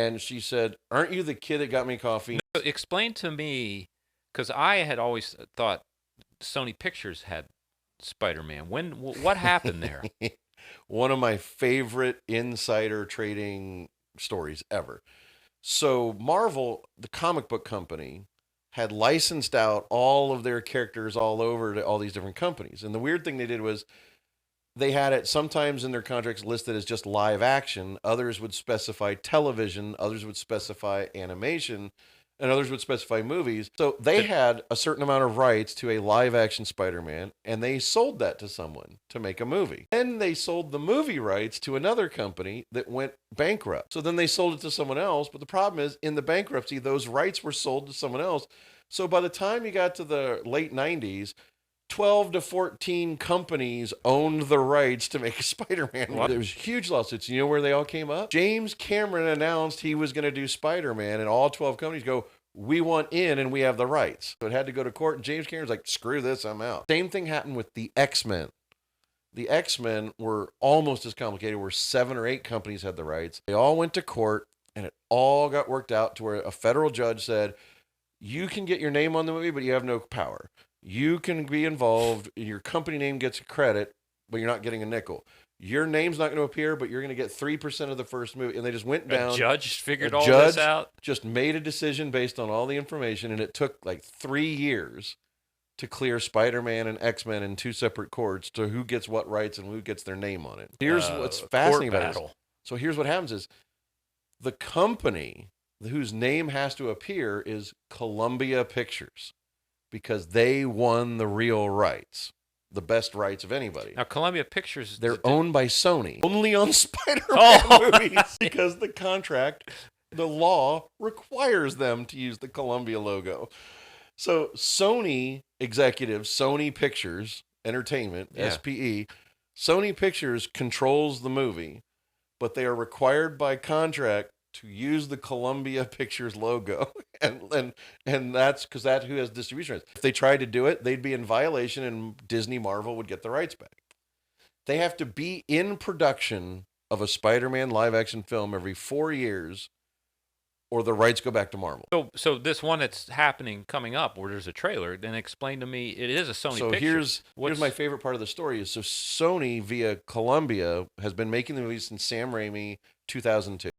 And she said, "Aren't you the kid that got me coffee?" No, explain to me, because I had always thought Sony Pictures had Spider-Man. What happened there? One of my favorite insider trading stories ever. So Marvel, the comic book company, had licensed out all of their characters all over to all these different companies. And the weird thing they did was they had it sometimes in their contracts listed as just live action. Others would specify television. Others would specify animation. And others would specify movies. So they had a certain amount of rights to a live action Spider-Man, and they sold that to someone to make a movie. Then they sold the movie rights to another company that went bankrupt. So then they sold it to someone else. But the problem is, in the bankruptcy, those rights were sold to someone else. So by the time you got to the late 90s, 12 to 14 companies owned the rights to make a Spider-Man. There was huge lawsuits. You know where they all came up? James Cameron announced he was going to do Spider-Man, and all 12 companies go, "We want in and we have the rights." So it had to go to court, and James Cameron's like, "Screw this, I'm out." Same thing happened with the X-Men. The X-Men were almost as complicated, where 7 or 8 companies had the rights. They all went to court, and it all got worked out to where a federal judge said, "You can get your name on the movie, but you have no power. You can be involved. Your company name gets credit, but you're not getting a nickel. Your name's not going to appear, but you're going to get 3% of the first movie." And they just went down. A judge figured all this out? Just made a decision based on all the information, and it took like 3 years to clear Spider-Man and X-Men in 2 separate courts to who gets what rights and who gets their name on it. Here's what's fascinating about it. So here's what happens is the company whose name has to appear is Columbia Pictures, because they won the real rights, the best rights of anybody. Now, Columbia Pictures... They're owned by Sony. Only on Spider-Man movies, because the contract, the law requires them to use the Columbia logo. So Sony executives, Sony Pictures Entertainment, SPE, Sony Pictures controls the movie, but they are required by contract to use the Columbia Pictures logo, and that's because that's who has distribution rights. If they tried to do it, they'd be in violation, and Disney Marvel would get the rights back. They have to be in production of a Spider-Man live-action film every 4 years, or the rights go back to Marvel. So this one that's coming up, where there's a trailer, then explain to me, it is a Sony picture. So here's my favorite part of the story is, so Sony via Columbia has been making the movies since Sam Raimi 2002.